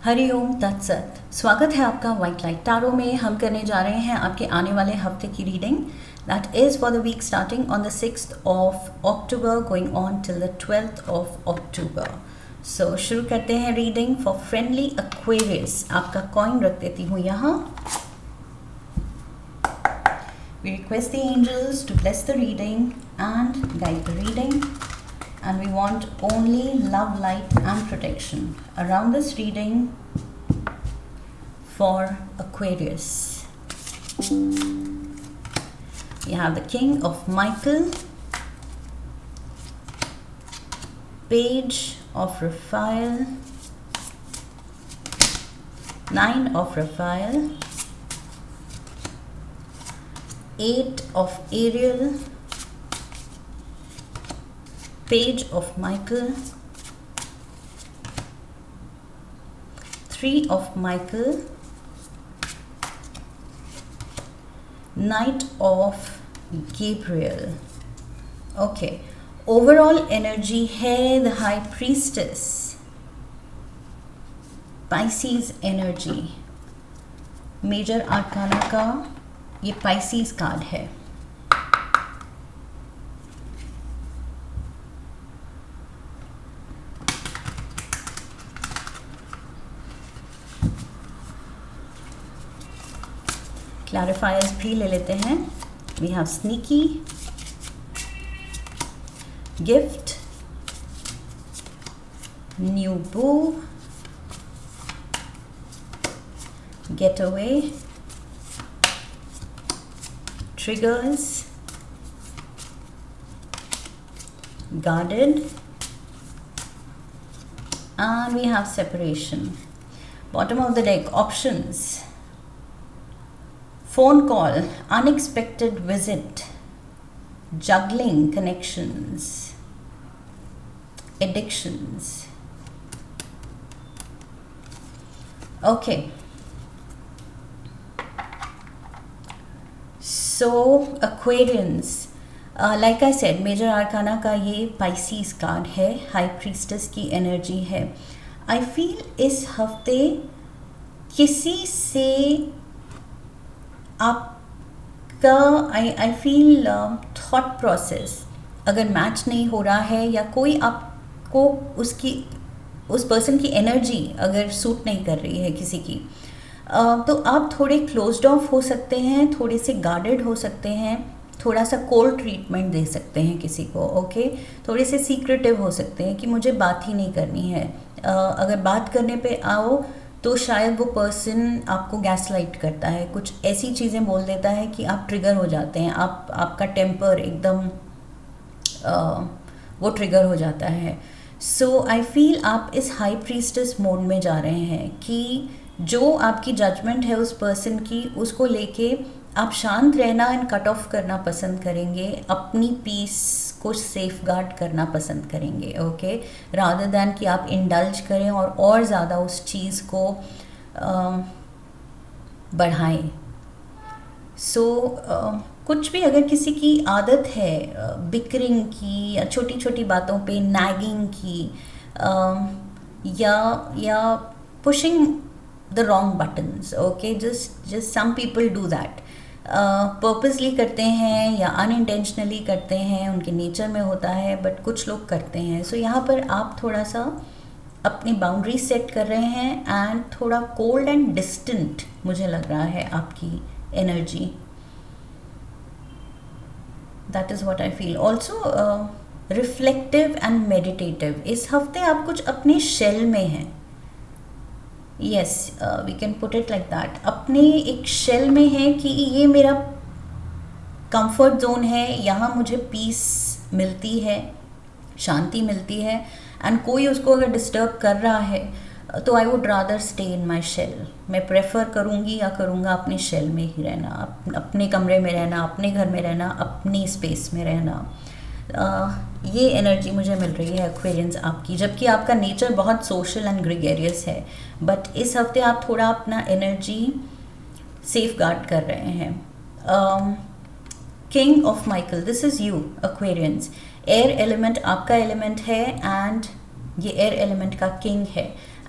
हरिओम तत्सत। स्वागत है आपका वाइट लाइट टैरो में। हम करने जा रहे हैं आपके आने वाले हफ्ते की reading that is for the week starting on the 6th of October going on till the 12th of October। So शुरू करते हैं रीडिंग फॉर फ्रेंडली एक्वेरियस। आपका कॉइन रख देती हूँ यहाँ। We request the angels to bless the reading and guide the reading. And we want only love, light and protection around this reading for Aquarius. We have the King of Michael, Page of Raphael, Nine of Raphael, Eight of Ariel, Page of Michael, Three of Michael, Knight of Gabriel. Okay, overall energy है the High Priestess, Pisces energy. Major Arcana का ये Pisces card है। क्लैरिफायर्स भी ले लेते हैं। We have sneaky, gift, new boo, get away, triggers, guarded, and we have separation. Bottom of the deck, options: phone call, unexpected visit, juggling connections, addictions. Okay, so Aquarians, like I said, major arcana का ये Pisces card है, high priestess की energy है। I feel इस हफ्ते किसी से आपका आई फील थॉट प्रोसेस अगर मैच नहीं हो रहा है, या कोई आपको उस पर्सन की एनर्जी अगर सूट नहीं कर रही है किसी की, तो आप थोड़े क्लोज्ड ऑफ हो सकते हैं, थोड़े से गार्डेड हो सकते हैं, थोड़ा सा कोल्ड ट्रीटमेंट दे सकते हैं किसी को। ओके, थोड़े से सीक्रेटिव हो सकते हैं कि मुझे बात ही नहीं करनी है। अगर बात करने पे आओ तो शायद वो पर्सन आपको गैसलाइट करता है, कुछ ऐसी चीज़ें बोल देता है कि आप ट्रिगर हो जाते हैं, आपका टेम्पर एकदम वो ट्रिगर हो जाता है। सो आई फील आप इस हाई प्रीस्टेस मोड में जा रहे हैं कि जो आपकी जजमेंट है उस पर्सन की, उसको लेके आप शांत रहना एंड कट ऑफ करना पसंद करेंगे, अपनी पीस को सेफ गार्ड करना पसंद करेंगे। ओके, रादर दैन कि आप इंडल्ज करें और ज़्यादा उस चीज़ को बढ़ाएं। सो कुछ भी अगर किसी की आदत है बिकरिंग की, या छोटी छोटी बातों पे नैगिंग की, या pushing the wrong buttons, okay, just some people do that, purposely करते हैं या अनइंटेंशनली करते हैं, उनके नेचर में होता है, बट कुछ लोग करते हैं। सो यहाँ पर आप थोड़ा सा अपनी बाउंड्री सेट कर रहे हैं एंड थोड़ा कोल्ड एंड डिस्टेंट मुझे लग रहा है आपकी energy. That is what I feel. Also reflective and meditative. इस हफ्ते आप कुछ अपने शेल में हैं। Yes, we can put it like that. अपने एक शेल में है कि ये मेरा कंफर्ट जोन है, यहाँ मुझे पीस मिलती है, शांति मिलती है, एंड कोई उसको अगर डिस्टर्ब कर रहा है तो I would rather stay in my shell. मैं प्रेफर करूँगी या करूँगा अपने शेल में ही रहना, अपने कमरे में रहना, अपने घर में रहना, अपनी स्पेस में रहना। ये एनर्जी मुझे मिल रही है एक्वेरियंस आपकी, जबकि आपका नेचर बहुत सोशल एंड ग्रेगेरियस है, बट इस हफ्ते आप थोड़ा अपना एनर्जी सेफ गार्ड कर रहे हैं। King of Michael, this is you Aquarians. Air element आपका एलिमेंट है एंड ये एयर एलिमेंट का किंग है।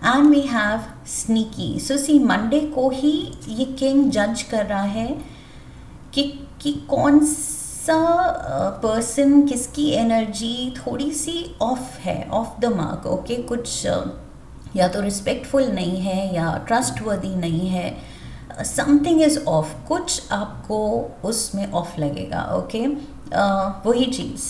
And we have sneaky. So see Monday को ही ये किंग जज कर रहा है कि कौन सा पर्सन, किसकी एनर्जी थोड़ी सी ऑफ है, ऑफ द मार्क। ओके, कुछ या तो रिस्पेक्टफुल नहीं है या ट्रस्टवर्दी नहीं है, समथिंग इज़ ऑफ, कुछ आपको उसमें ऑफ लगेगा। ओके, वही चीज़,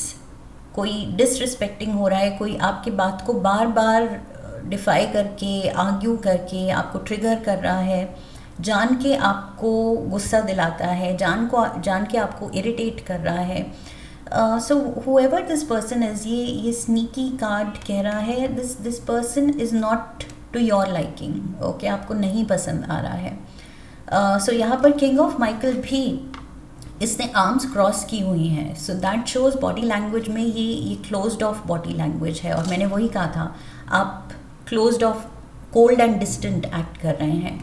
कोई डिसरिस्पेक्टिंग हो रहा है, कोई आपकी बात को बार बार डिफाई करके, आर्ग्यू करके आपको ट्रिगर कर रहा है, जान के आपको गुस्सा दिलाता है, जान के आपको इरिटेट कर रहा है। So however this person is, ये स्नीकी कार्ड कह रहा है this person is not to your liking. Okay, आपको नहीं पसंद आ रहा है। सो यहाँ पर किंग ऑफ माइकल भी, इसने आर्म्स क्रॉस की हुई हैं। So that shows body language में ये क्लोज्ड ऑफ बॉडी लैंग्वेज है। और मैंने वही कहा था, आप closed of, cold and distant act कर रहे हैं।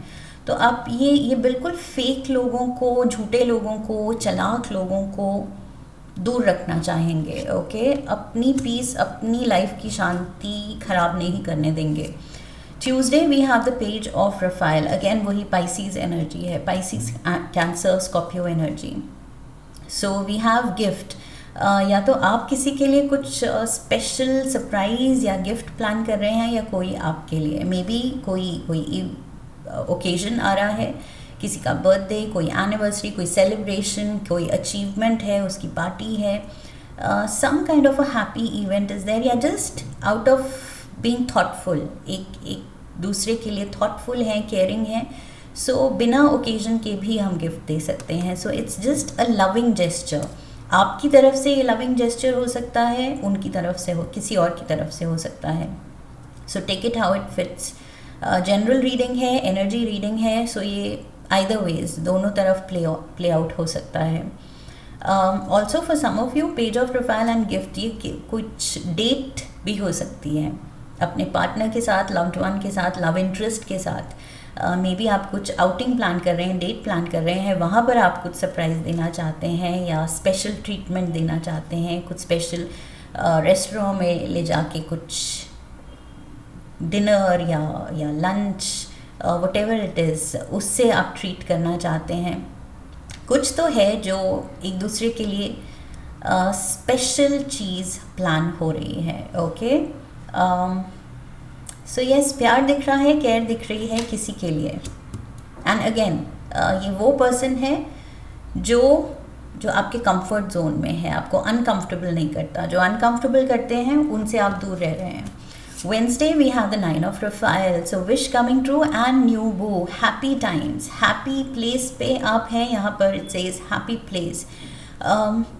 तो आप ये बिल्कुल फेक लोगों को, झूठे लोगों को, चालाक लोगों को दूर रखना चाहेंगे। ओके, अपनी पीस, अपनी लाइफ की शांति खराब नहीं करने देंगे। Tuesday we have the page of Raphael, again वही पाइसीज एनर्जी है, Pisces, Cancer, Scorpio energy. So we have gift, या तो आप किसी के लिए कुछ स्पेशल सरप्राइज या गिफ्ट प्लान कर रहे हैं, या कोई आपके लिए मे बी कोई ओकेजन आ रहा है, किसी का बर्थडे, कोई एनिवर्सरी, कोई सेलिब्रेशन, कोई अचीवमेंट है, उसकी पार्टी है, some kind of a happy event is there, या just out of being thoughtful, एक दूसरे के लिए थॉटफुल हैं, केयरिंग हैं। सो बिना ओकेजन के भी हम गिफ्ट दे सकते हैं। So it's just a loving gesture. आपकी तरफ से ये लविंग जेस्चर हो सकता है, उनकी तरफ से हो, किसी और की तरफ से हो सकता है। So take it how it fits. General reading है, एनर्जी रीडिंग है, सो ये आइदर वेज, दोनों तरफ प्ले आउट हो सकता है। Also for some of you, page of profile and gift, ये कुछ डेट भी हो सकती है अपने पार्टनर के साथ, लव्ड वन के साथ, लव इंटरेस्ट के साथ। मे बी आप कुछ आउटिंग प्लान कर रहे हैं, डेट प्लान कर रहे हैं, वहाँ पर आप कुछ सरप्राइज़ देना चाहते हैं या स्पेशल ट्रीटमेंट देना चाहते हैं, कुछ स्पेशल रेस्टोरेंट में ले जाके कुछ डिनर या लंच, व्हाटएवर इट इज़, उससे आप ट्रीट करना चाहते हैं। कुछ तो है जो एक दूसरे के लिए स्पेशल चीज़ प्लान हो रही है। ओके, सो यस, प्यार दिख रहा है, केयर दिख रही है किसी के लिए। एंड अगेन ये वो पर्सन है जो आपके कंफर्ट जोन में है, आपको अनकंफर्टेबल नहीं करता। जो अनकंफर्टेबल करते हैं उनसे आप दूर रह रहे हैं। Wednesday we have the 9 of Raphael, so wish coming true and new boo, happy times, happy place पे आप हैं, यहाँ पर it says happy place.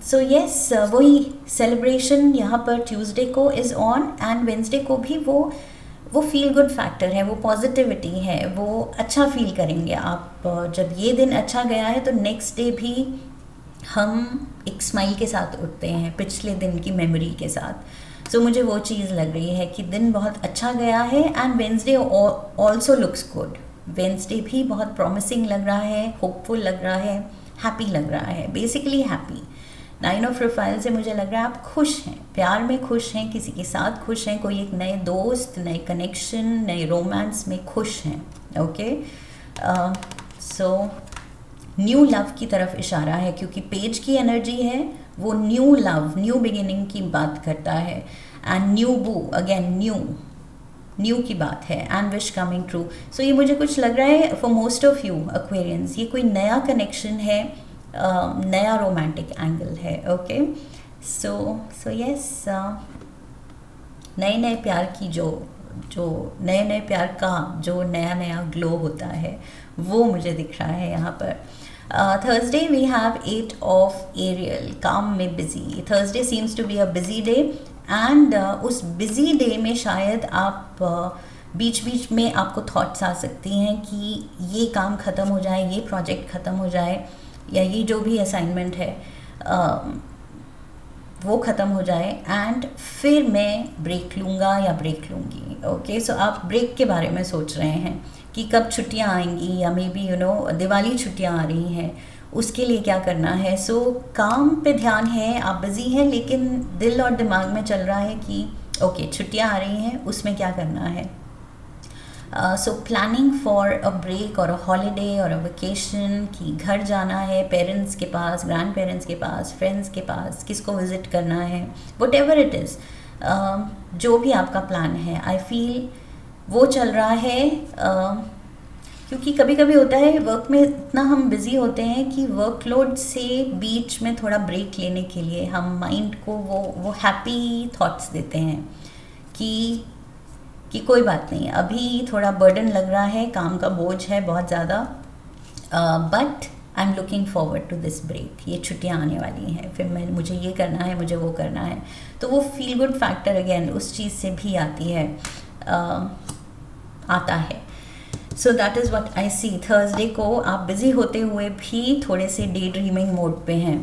So yes, वही celebration यहाँ पर Tuesday को is on, and Wednesday को भी वो feel good factor है, वो positivity है, वो अच्छा feel करेंगे आप। जब ये दिन अच्छा गया है तो next day भी हम एक स्माइल के साथ उठते हैं, पिछले दिन की मेमोरी के साथ। सो मुझे वो चीज़ लग रही है कि दिन बहुत अच्छा गया है। And Wednesday also looks good, Wednesday भी बहुत प्रॉमिसिंग लग रहा है, होपफुल लग रहा है, हैप्पी लग रहा है, बेसिकली हैप्पी। 9 ऑफ प्रोफाइल से मुझे लग रहा है आप खुश हैं, प्यार में खुश हैं, किसी के साथ खुश हैं, कोई एक नए दोस्त, नए कनेक्शन, नए रोमांस में खुश हैं। ओके, सो न्यू लव की तरफ इशारा है, क्योंकि पेज की एनर्जी है, वो न्यू लव, न्यू बिगिनिंग की बात करता है। एंड न्यू बू, अगेन न्यू की बात है। एंड विश कमिंग ट्रू, सो ये मुझे कुछ लग रहा है for most of you Aquarians, ये कोई नया कनेक्शन है, नया रोमांटिक एंगल है। ओके, सो यस, नए नए प्यार की जो नए नए प्यार का जो नया नया ग्लो होता है, वो मुझे दिख रहा है यहाँ पर। Thursday we have 8 of Ariel, काम में busy. Thursday seems to be a busy day, and उस busy day में शायद आप बीच बीच में आपको थॉट्स आ सकती हैं कि ये काम ख़त्म हो जाए, ये प्रोजेक्ट ख़त्म हो जाए, या ये जो भी असाइनमेंट है वो ख़त्म हो जाए, एंड फिर मैं ब्रेक लूँगा या ब्रेक लूँगी। ओके, सो आप ब्रेक के बारे में सोच रहे हैं कि कब छुट्टियां आएंगी, या मे बी दिवाली छुट्टियां आ रही हैं, उसके लिए क्या करना है। सो काम पे ध्यान है, आप बिज़ी हैं, लेकिन दिल और दिमाग में चल रहा है कि ओके छुट्टियाँ आ रही हैं, उसमें क्या करना है? So planning for a break और अ हॉलीडे और अ वेकेशन, कि घर जाना है पेरेंट्स के पास, ग्रैंड पेरेंट्स के पास, फ्रेंड्स के पास, किसको विज़िट करना है, वट एवर इट इज़, जो भी आपका प्लान है, आई फील वो चल रहा है। क्योंकि कभी कभी होता है वर्क में इतना हम बिज़ी होते हैं कि वर्कलोड से बीच में थोड़ा ब्रेक लेने के लिए हम माइंड को वो हैप्पी थॉट्स देते हैं कि कोई बात नहीं, अभी थोड़ा बर्डन लग रहा है, काम का बोझ है बहुत ज़्यादा, but I am looking forward to this break, ये छुट्टियाँ आने वाली हैं, फिर मुझे ये करना है, मुझे वो करना है। तो वो फील गुड फैक्टर अगेन उस चीज़ से भी आती है, आता है। So that is what I see. Thursday को आप बिज़ी होते हुए भी थोड़े से डे ड्रीमिंग मोड पे हैं।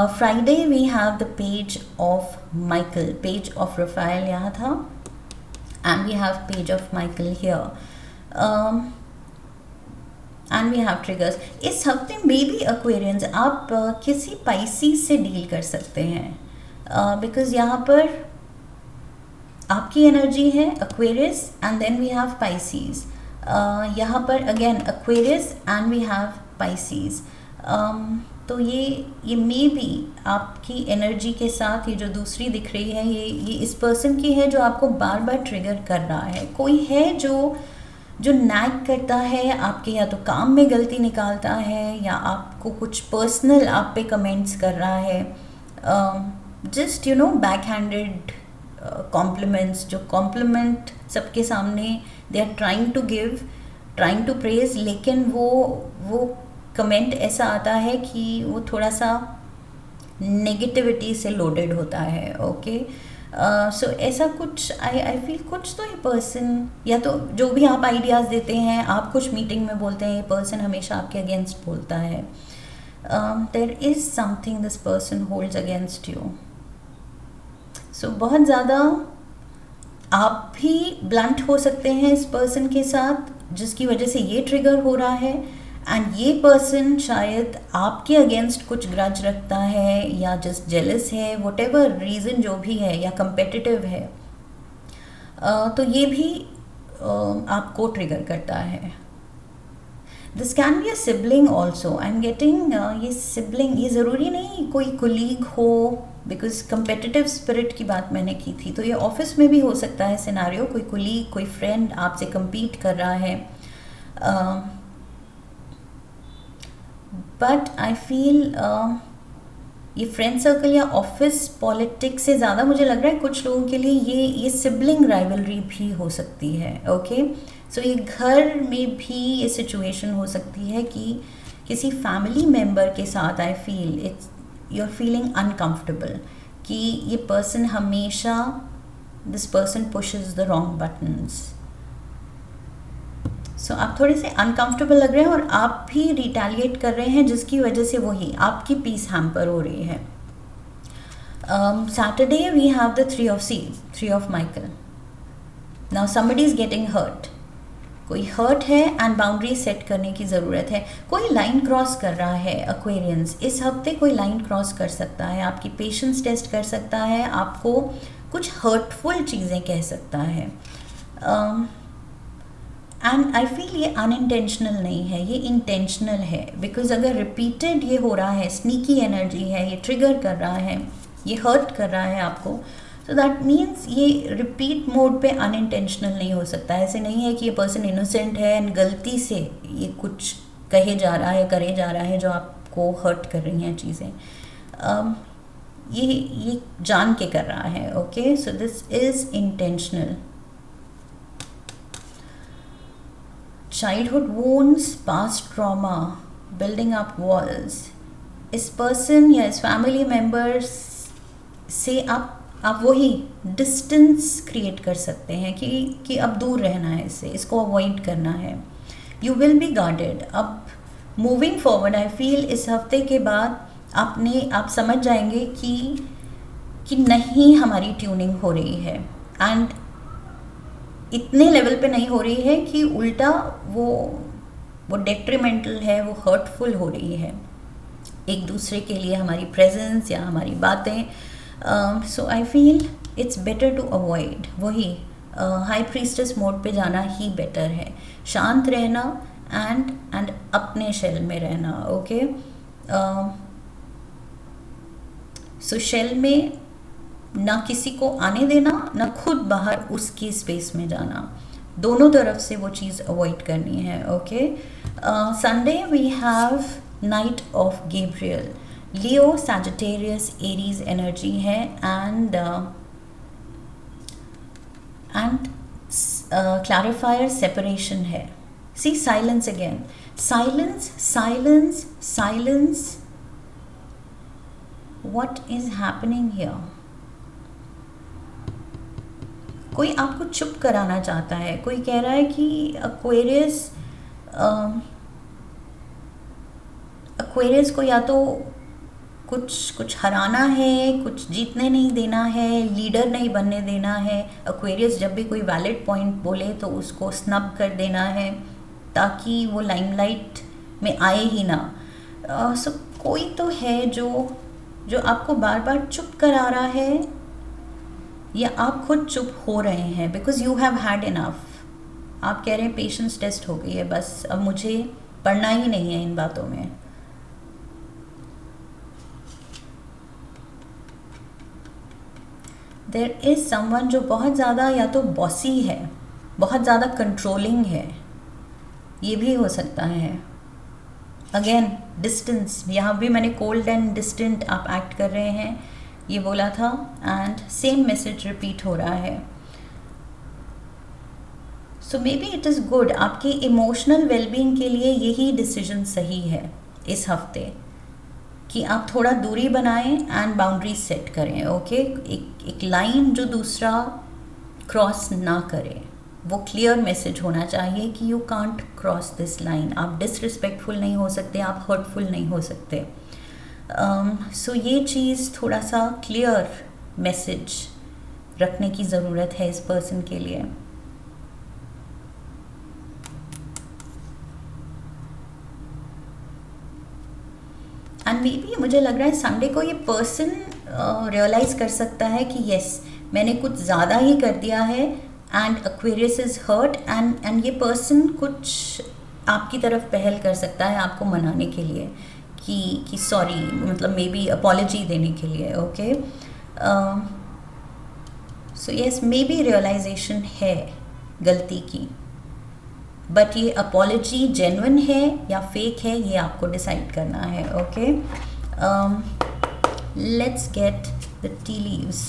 Friday we have the page of Michael, page of profile यहाँ था, and we have page of Michael here, and we have triggers। इस हफ्ते में भी Aquarians आप किसी Pisces से डील कर सकते हैं, बिकॉज यहाँ पर आपकी एनर्जी है Aquarius and then we have Pisces, यहाँ पर again Aquarius and we have Pisces। तो ये मे बी आपकी एनर्जी के साथ ये जो दूसरी दिख रही है ये इस पर्सन की है जो आपको बार बार ट्रिगर कर रहा है। कोई है जो नैग करता है आपके, या तो काम में गलती निकालता है या आपको कुछ पर्सनल आप पे कमेंट्स कर रहा है, जस्ट बैक हैंडेड कॉम्प्लीमेंट्स, जो कॉम्प्लीमेंट सबके सामने they are trying to give, trying to praise, लेकिन वो कमेंट ऐसा आता है कि वो थोड़ा सा नेगेटिविटी से लोडेड होता है। ओके सो ऐसा कुछ आई फील कुछ तो ये पर्सन, या तो जो भी आप आइडियाज़ देते हैं, आप कुछ मीटिंग में बोलते हैं, ये पर्सन हमेशा आपके अगेंस्ट बोलता है। There is something this person holds against you. So बहुत ज़्यादा आप भी ब्लंट हो सकते हैं इस पर्सन के साथ, जिसकी वजह से ये ट्रिगर हो रहा है, एंड ये पर्सन शायद आपके अगेंस्ट कुछ ग्रज रखता है या जस्ट जेलस है, वट एवर रीज़न जो भी है, या कंपेटिटिव है, तो ये भी आपको ट्रिगर करता है। This can be a sibling also, I am getting ये सिबलिंग, ये ज़रूरी नहीं कोई कुलीग हो, बिकॉज कंपेटिटिव स्पिरिट की बात मैंने की थी, तो ये ऑफिस में भी हो सकता है सिनारियो, कोई कुलीग, कोई फ्रेंड आपसे compete कर रहा है। बट आई फील ये फ्रेंड सर्कल या ऑफिस पॉलिटिक्स से ज़्यादा मुझे लग रहा है कुछ लोगों के लिए ये सिबलिंग राइवलरी भी हो सकती है। ओके सो ये घर में भी ये सिचुएशन हो सकती है कि किसी फैमिली मेम्बर के साथ I feel it's you are feeling uncomfortable, कि ये पर्सन हमेशा, this person pushes the wrong buttons. So आप थोड़े से अनकंफर्टेबल लग रहे हैं और आप भी रिटेलिएट कर रहे हैं, जिसकी वजह से वही आपकी पीस हैम्पर हो रही है। Saturday we have the three of Michael. Now somebody is getting hurt, कोई हर्ट है एंड बाउंड्री सेट करने की ज़रूरत है। कोई लाइन क्रॉस कर रहा है एक्वेरियंस, इस हफ्ते कोई लाइन क्रॉस कर सकता है, आपकी पेशेंस टेस्ट कर सकता है, आपको कुछ हर्टफुल चीज़ें कह सकता है। एंड आई फील ये अनइंटेंशनल नहीं है, ये इंटेंशनल है, बिकॉज अगर रिपीटेड ये हो रहा है, स्नीकी एनर्जी है, ये ट्रिगर कर रहा है, ये हर्ट कर रहा है आपको, सो दैट मीन्स ये रिपीट मोड पे अनइंटेंशनल नहीं हो सकता। ऐसे नहीं है कि ये पर्सन इनोसेंट है एंड गलती से ये कुछ कहे जा रहा है, करे जा रहा है जो आपको हर्ट कर रही हैं चीज़ें, ये जान के कर रहा है। Okay so this is intentional. Childhood वोन्स, past trauma, building up walls, इस पर्सन या इस फैमिली मेम्बर्स से आप वही डिस्टेंस क्रिएट कर सकते हैं कि अब दूर रहना है इससे, इसको अवॉइड करना है। You will be guarded. अब मूविंग फॉरवर्ड आई फील इस हफ्ते के बाद आप समझ जाएंगे कि नहीं हमारी ट्यूनिंग हो रही है, एंड इतने लेवल पे नहीं हो रही है कि उल्टा वो डेट्रीमेंटल है, वो हर्टफुल हो रही है एक दूसरे के लिए, हमारी प्रेजेंस या हमारी बातें। So I feel it's better to avoid, वही हाई प्रीस्टेस मोड पे जाना ही बेटर है, शांत रहना एंड अपने शेल में रहना। ओके, सो शेल में ना किसी को आने देना, ना खुद बाहर उसकी स्पेस में जाना, दोनों तरफ से वो चीज़ अवॉइड करनी है। Okay, Sunday we have night of Gabriel, Leo Sagittarius Aries energy है एंड क्लैरिफायर सेपरेशन है। See silence again, silence silence silence, what is happening here? कोई आपको चुप कराना चाहता है, कोई कह रहा है कि एक्वेरियस को या तो कुछ हराना है, कुछ जीतने नहीं देना है, लीडर नहीं बनने देना है। एक्वेरियस जब भी कोई वैलिड पॉइंट बोले तो उसको स्नब कर देना है ताकि वो लाइमलाइट में आए ही ना। सो कोई तो है जो आपको बार बार चुप करा रहा है, या आप खुद चुप हो रहे हैं because you have had enough. आप कह रहे हैं पेशेंस टेस्ट हो गई है, बस अब मुझे पढ़ना ही नहीं है इन बातों में। देयर इज़ समवन जो बहुत ज़्यादा या तो बॉसी है, बहुत ज़्यादा कंट्रोलिंग है, ये भी हो सकता है। अगेन डिस्टेंस, यहाँ भी मैंने कोल्ड एंड डिस्टेंट आप एक्ट कर रहे हैं ये बोला था, एंड सेम मैसेज रिपीट हो रहा है। So maybe it is good, आपके इमोशनल वेलबींग के लिए यही डिसीजन सही है इस हफ्ते कि आप थोड़ा दूरी बनाएं एंड बाउंड्रीज सेट करें। ओके, एक लाइन जो दूसरा क्रॉस ना करे, वो क्लियर मैसेज होना चाहिए कि you can't cross this line. आप डिसरिस्पेक्टफुल नहीं हो सकते, आप हर्टफुल नहीं हो सकते। सो ये चीज़ थोड़ा सा क्लियर मैसेज रखने की ज़रूरत है इस पर्सन के लिए। एंड मे बी मुझे लग रहा है संडे को ये पर्सन रियलाइज़ कर सकता है कि यस मैंने कुछ ज़्यादा ही कर दिया है and Aquarius is hurt, and ये पर्सन कुछ आपकी तरफ पहल कर सकता है आपको मनाने के लिए कि सॉरी, मतलब मे बी अपॉलजी देने के लिए। Okay, so yes maybe realisation है गलती की, बट ये अपॉलजी जेन्युइन है या फेक है ये आपको डिसाइड करना है। Okay, let's get the tea leaves.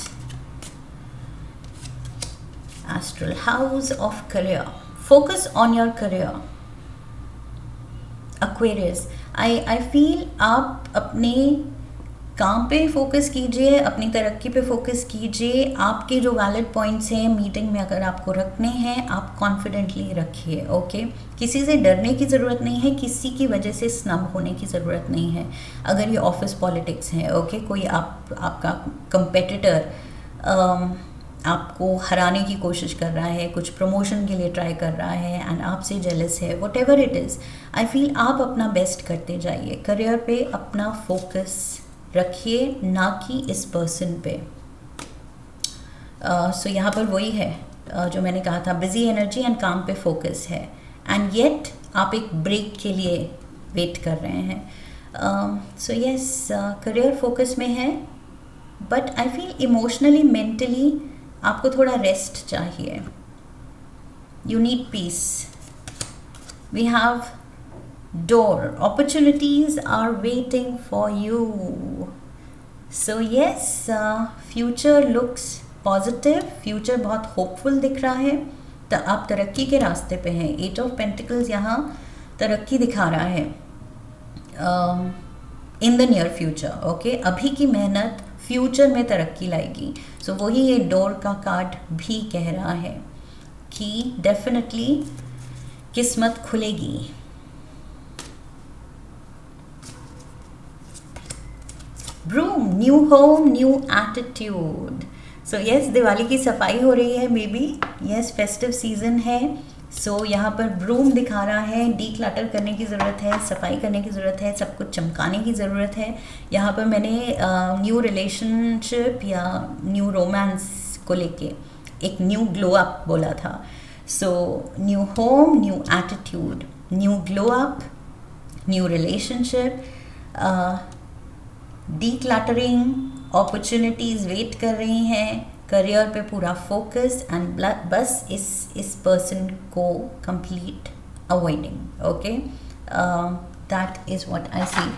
Astral house of career, focus on your career. Aquarius, I feel आप अपने काम पे फोकस कीजिए, अपनी तरक्की पे फोकस कीजिए। आपके जो वैलिड पॉइंट्स हैं मीटिंग में अगर आपको रखने हैं, आप कॉन्फिडेंटली रखिए। ओके, किसी से डरने की ज़रूरत नहीं है, किसी की वजह से स्नब होने की ज़रूरत नहीं है। अगर ये ऑफिस पॉलिटिक्स है, ओके, कोई आपका कंपेटिटर आपको हराने की कोशिश कर रहा है, कुछ प्रमोशन के लिए ट्राई कर रहा है एंड आपसे जेलस है, what ever it is, I feel आप अपना बेस्ट करते जाइए। करियर पे अपना फोकस रखिए, ना कि इस पर्सन पे। सो यहाँ पर वही है जो मैंने कहा था, बिजी एनर्जी एंड काम पे फोकस है, एंड येट आप एक ब्रेक के लिए वेट कर रहे हैं। सो यस, करियर फोकस में है, but I feel emotionally mentally आपको थोड़ा रेस्ट चाहिए। You need peace. We have door, opportunities are waiting for you. So yes, future looks positive, future बहुत hopeful दिख रहा है। तो आप तरक्की के रास्ते पे हैं। 8 of Pentacles यहाँ तरक्की दिखा रहा है in the near future. Okay, अभी की मेहनत फ्यूचर में तरक्की लाएगी। सो वही ये डोर का कार्ड भी कह रहा है कि डेफिनेटली किस्मत खुलेगी। Broom, new home, new attitude. So yes, Diwali की सफाई हो रही है, maybe yes festive season है। सो यहाँ पर ब्रूम दिखा रहा है, डी क्लटर करने की ज़रूरत है, सफाई करने की ज़रूरत है, सब कुछ चमकाने की ज़रूरत है। यहाँ पर मैंने न्यू रिलेशनशिप या न्यू रोमांस को लेके एक न्यू ग्लो अप बोला था. So new home, new attitude, new glow up, new relationship, decluttering, opportunities wait कर रही हैं, करियर पे पूरा फोकस एंड बस इस पर्सन को complete avoiding. Okay, that is what I see.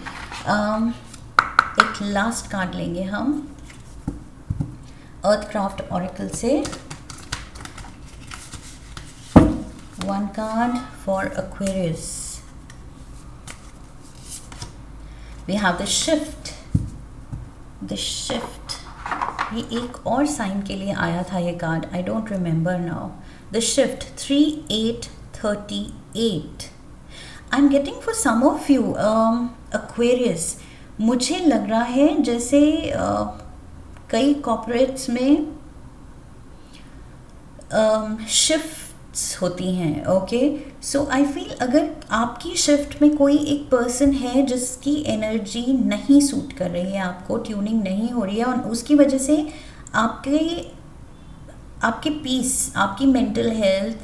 एक लास्ट कार्ड लेंगे हम अर्थक्राफ्ट ऑरेकल से. One card for Aquarius. We have the shift. The shift, ये एक और साइन के लिए आया था ये card, I don't remember now. The shift 3838. I am getting for some of you Aquarius. मुझे लग रहा है जैसे कई कॉर्पोरेट्स में शिफ्ट्स होती हैं. ओके, सो आई फील अगर आपकी शिफ्ट में कोई एक पर्सन है जिसकी एनर्जी नहीं सूट कर रही है, आपको ट्यूनिंग नहीं हो रही है, और उसकी वजह से आपके पीस, आपकी मेंटल हेल्थ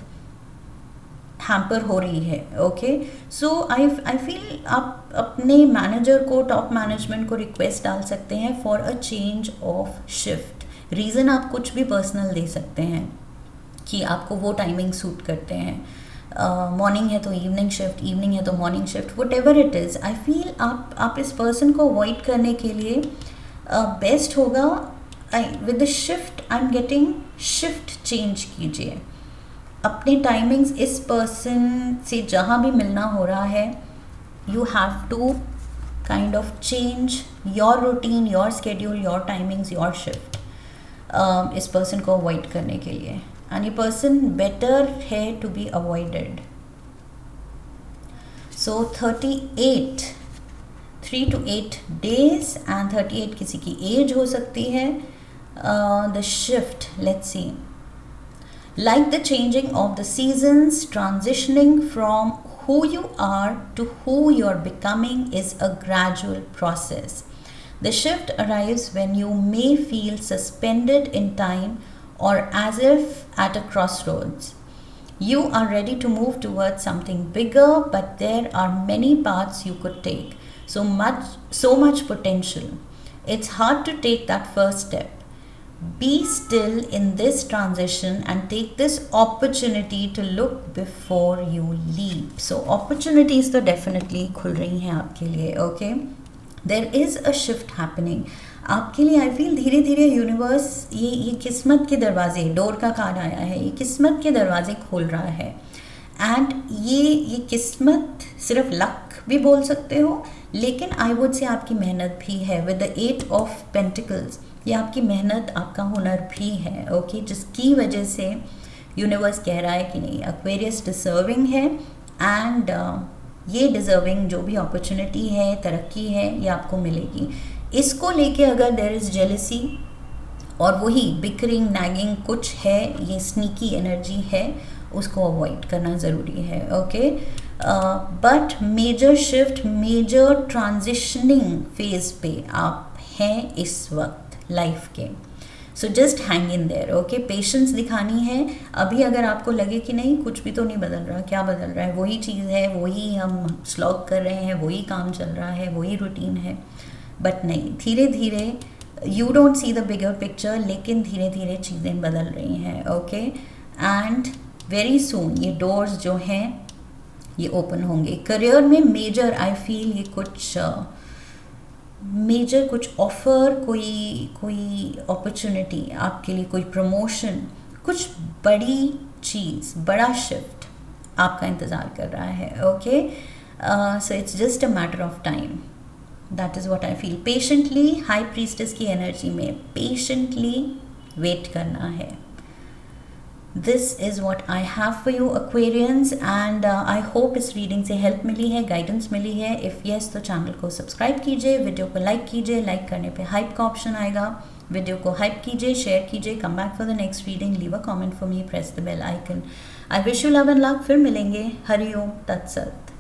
हैम्पर हो रही है. ओके, सो आई फील आप अपने मैनेजर को, टॉप मैनेजमेंट को रिक्वेस्ट डाल सकते हैं for a change of shift. Reason आप कुछ भी पर्सनल दे सकते हैं कि आपको वो टाइमिंग सूट करते हैं. मॉर्निंग है तो इवनिंग शिफ्ट, इवनिंग है तो morning shift, what ever it is. I feel आप इस पर्सन को अवॉइड करने के लिए बेस्ट होगा with the shift. I am getting shift change कीजिए अपने टाइमिंग्स. इस पर्सन से जहाँ भी मिलना हो रहा है, you have to kind of change your routine, your schedule, your timings, your shift इस पर्सन को अवॉइड करने के लिए. And a person better है to be avoided. So 38, 3 to 8 days and 38 किसी की एज हो सकती है. The shift, let's see. Like the changing of the seasons, transitioning from who you are to who you are becoming is a gradual process. The shift arrives when you may feel suspended in time or as if at a crossroads. You are ready to move towards something bigger, but there are many paths you could take. So much potential. It's hard to take that first step. Be still in this transition and take this opportunity to look before you leap. So opportunities तो definitely खुल रही हैं आपके लिए. Okay, there is a shift happening. आपके लिए I feel धीरे धीरे यूनिवर्स ये किस्मत के दरवाजे, डोर का कार्ड आया है, ये किस्मत के दरवाजे खोल रहा है. एंड ये किस्मत सिर्फ लक भी बोल सकते हो, लेकिन आई वुड से आपकी मेहनत भी है. विद द 8 ऑफ पेंटिकल्स, ये आपकी मेहनत, आपका हुनर भी है. ओके, जिसकी वजह से यूनिवर्स कह रहा है कि नहीं, एक्वेरियस डिजर्विंग है. एंड ये डिजर्विंग जो भी अपॉर्चुनिटी है, तरक्की है, ये आपको मिलेगी. इसको लेके अगर देयर इज़ जेलसी और वही बिकरिंग, नैगिंग कुछ है, ये स्नीकी एनर्जी है, उसको अवॉइड करना ज़रूरी है. Okay, but major shift, major transitioning phase पे आप हैं इस वक्त लाइफ के. So just hang in there. Okay, patience दिखानी है. अभी अगर आपको लगे कि नहीं कुछ भी तो नहीं बदल रहा, क्या बदल रहा है, वही चीज़ है, वही हम स्लॉग कर रहे हैं, वही काम चल रहा है, वही रूटीन है, बट नहीं, धीरे धीरे you don't see the bigger picture, लेकिन धीरे धीरे चीज़ें बदल रही हैं. ओके, एंड वेरी सून ये डोर्स जो हैं ये ओपन होंगे. करियर में मेजर आई फील ये कुछ मेजर कुछ ऑफर, कोई अपॉर्चुनिटी आपके लिए, कोई प्रमोशन, कुछ बड़ी चीज़, बड़ा शिफ्ट आपका इंतज़ार कर रहा है. Okay, so it's just a matter of time. That is what I feel. Patiently high priestess की एनर्जी में पेशेंटली वेट करना है. This is what I have for you Aquarians. And I hope इस रीडिंग से help मिली है, guidance मिली है. If yes तो channel को सब्सक्राइब कीजिए, वीडियो को लाइक कीजिए. लाइक करने पे हाइप का ऑप्शन आएगा, वीडियो को हाइप कीजिए, शेयर कीजिए. Come back for the next reading, leave a comment for me, press the bell icon. I wish you love and luck. फिर मिलेंगे. हरि ओम तत्सत.